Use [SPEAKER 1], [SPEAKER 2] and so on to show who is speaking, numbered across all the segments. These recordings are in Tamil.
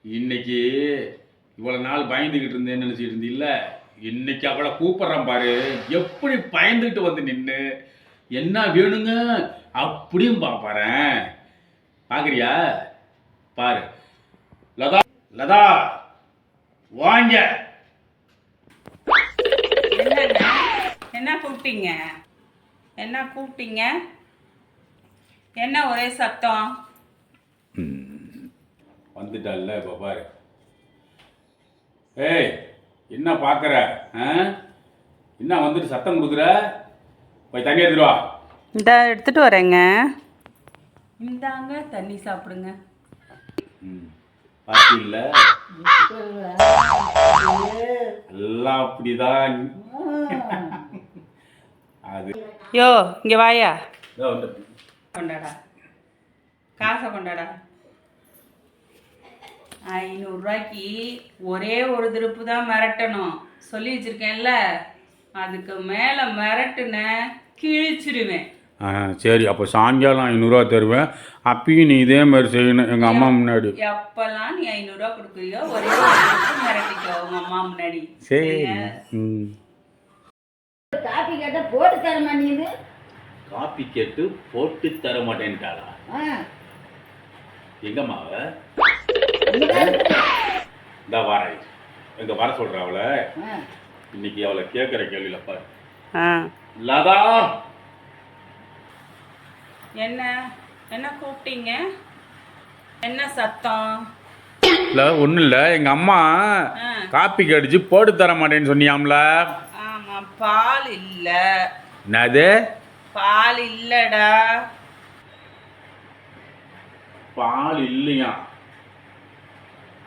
[SPEAKER 1] இன்னைக்கு இவ்வளவு நாள் பயந்துகிட்டு இருந்தேன்னு நினைச்சிட்டு இருந்தீல்ல, இன்னைக்கு அவளை கூப்பிடுறேன் பாரு. எப்படி பயந்துகிட்டு வந்து நின்று என்ன வேணுங்க அப்படியும் பாப்பாறேன். பாக்குறியா? பாரு. லதா, லதா வாங்க.
[SPEAKER 2] என்ன கூப்பிட்டீங்க? என்ன கூப்பிட்டீங்க? என்ன ஒரே சத்தம்?
[SPEAKER 1] வந்துட்டால இப்ப பாரு. ஏய், என்ன பாக்குற? என்ன வந்துட்டு சத்தம் கொடுக்குற? போய் தண்ணி எடுத்துட்டு வா.
[SPEAKER 2] இந்த எடுத்துட்டு வரேங்க. இந்தாங்க தண்ணி சாப்பிடுங்க.
[SPEAKER 1] பாத்தி இல்ல எல்லாம் அப்படிதான். அது
[SPEAKER 2] யோ இங்க வாயா. கொண்டாடா, காசை கொண்டாடா. 500 ரூபாய்க்கு ஒரே ஒரு திருப்பு தான் மிரட்டணும் சொல்லி வச்சிருக்கேன்ல. அதுக்கு மேல மிரட்டுன கிழிச்சிடுவேன்.
[SPEAKER 1] சரி, அப்போ சாயங்காலம் 500 ரூபா தருவேன். அப்பயும் நீ இதே மாதிரி செய்யணும் எங்கள் அம்மா முன்னாடி.
[SPEAKER 2] எப்பெல்லாம் நீ 500 ரூபா கொடுக்குறியோ ஒரே ஒரு மிரட்டிக்கோ உங்க அம்மா முன்னாடி.
[SPEAKER 1] சரி.
[SPEAKER 3] காப்பி கேட்ட போட்டு தர மாட்டேங்குது.
[SPEAKER 1] காப்பி கேட்டு போட்டு தர மாட்டேன்ட்டாளா? எங்கம்மாவ இந்த வார எங்க வர சொல்ற அவளை. இன்னைக்கு அவளை கேட்கிற கேள்வியில பாரு. லதா,
[SPEAKER 2] என்ன என்ன கூப்பிட்டீங்க? என்ன சத்தம்?
[SPEAKER 1] இல்லை ஒன்றும் இல்லை, எங்கள் அம்மா காப்பி கடிச்சு போட்டு தர மாட்டேன்னு சொன்னியாம்ல.
[SPEAKER 2] ஆமாம், பால் இல்லை.
[SPEAKER 1] என்னது?
[SPEAKER 2] பால் இல்லைடா.
[SPEAKER 1] பால் இல்லையா?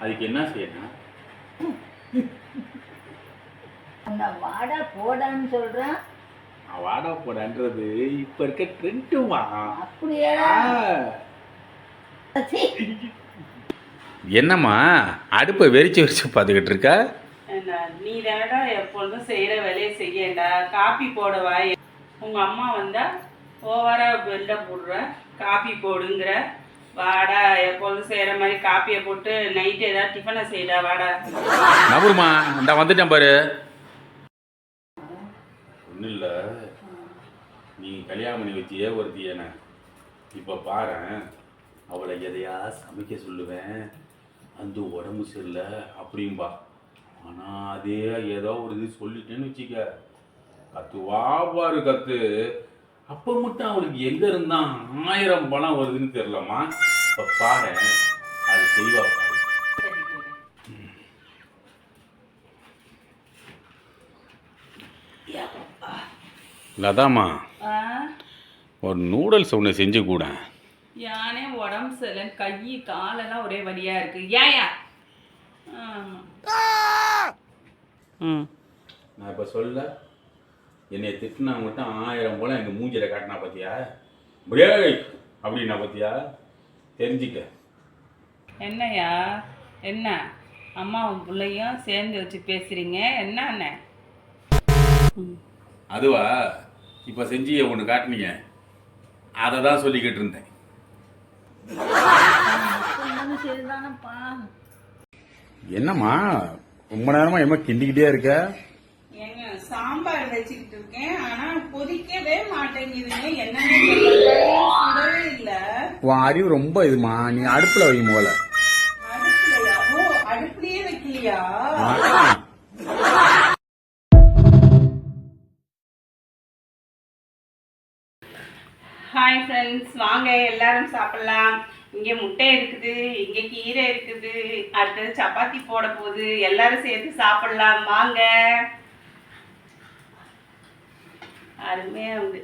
[SPEAKER 1] அதுக்கு என்ன செய்யணும்?
[SPEAKER 3] வாடா போடான்னு சொல்றேன்.
[SPEAKER 1] வாடா போடான்றது இப்ப இருக்க ட்ரெண்டுமா.
[SPEAKER 3] அப்படியே
[SPEAKER 1] என்னம்மா அடுப்பை வெறிச்சு வெறிச்சு பார்த்துக்கிட்டு இருக்க?
[SPEAKER 2] நீ தானடா எப்பொழுதும் செய்யற வேலையை செய்யடா. காப்பி போடவா? உங்க அம்மா வந்தா ஓவரா பெல்ல போடுற, காப்பி போடுங்கிற. வாடா, எப்பொழுதும் செய்யற மாதிரி காப்பியை போட்டு நைட்டு ஏதாவது டிஃபனை செய்யடா. வாடா
[SPEAKER 1] நபருமா, இந்த வந்துட்டேன் பாரு. ஒன்றும் இல்லை, நீ கல்யாணம் பண்ணி வச்சியே ஒருத்தியன. இப்போ பாரு, அவளை எதையா சமைக்க சொல்லுவேன். அந்த உடம்பு சரியில்லை அப்படின்பா. ஆனால் அதே ஏதோ ஒரு இது சொல்லிட்டேன்னு வச்சுக்க, கத்துவா பாரு கத்து. அப்போ மட்டும் அவளுக்கு எங்கே இருந்தான் 1000 பணம் வருதுன்னு தெரியலம்மா. இப்போ பாரு, அது செய்வா பாரு. லதாமா, ஒரு நூடுல்ஸ் ஒன்று செஞ்சு கூட.
[SPEAKER 2] யானே உடம்பு சரியில்லை, கை காலெல்லாம் ஒரே வலியா இருக்கு. ஏயா?
[SPEAKER 1] நான் இப்போ சொல்ல, என்னை திட்டினா மட்டும் 1000 போல எங்கள் மூஞ்சியில் காட்டினா பார்த்தியா? பிரேக் அப்படின்னா பார்த்தியா? தெரிஞ்சிக்க.
[SPEAKER 2] என்னையா? என்ன அம்மாவும் பிள்ளையும் சேர்ந்து வச்சு பேசுறீங்க? என்ன?
[SPEAKER 1] அதுவா, இப்போ செஞ்சிய ஒன்று காட்டினீங்க, அதை தான் சொல்லிக்கிட்டு இருந்தேன். என்னம்மா ரொம்ப நேரமா என்ன கிண்டிக்கிட்டே இருக்க?
[SPEAKER 2] ஏங்க, சாம்பார் வச்சுக்கிட்டு இருக்கேன், ஆனா கொதிக்கவே மாட்டேங்குதுங்க. என்னன்னு சுடவே இல்ல.
[SPEAKER 1] உன் அறிவு ரொம்ப இதுமா, நீ அடுப்புல வைக்கும் போல.
[SPEAKER 2] அடுப்புலையா? ஓ, அடுப்புலயே வைக்கலையா? ஹாய் ஃப்ரெண்ட்ஸ், வாங்க எல்லாரும் சாப்பிடலாம். இங்கே முட்டை இருக்குது, இங்கே கீரை இருக்குது, அடுத்தது சப்பாத்தி போட போகுது. எல்லாரும் சேர்த்து சாப்பிடலாம் வாங்க. அருமையாக உண்டு.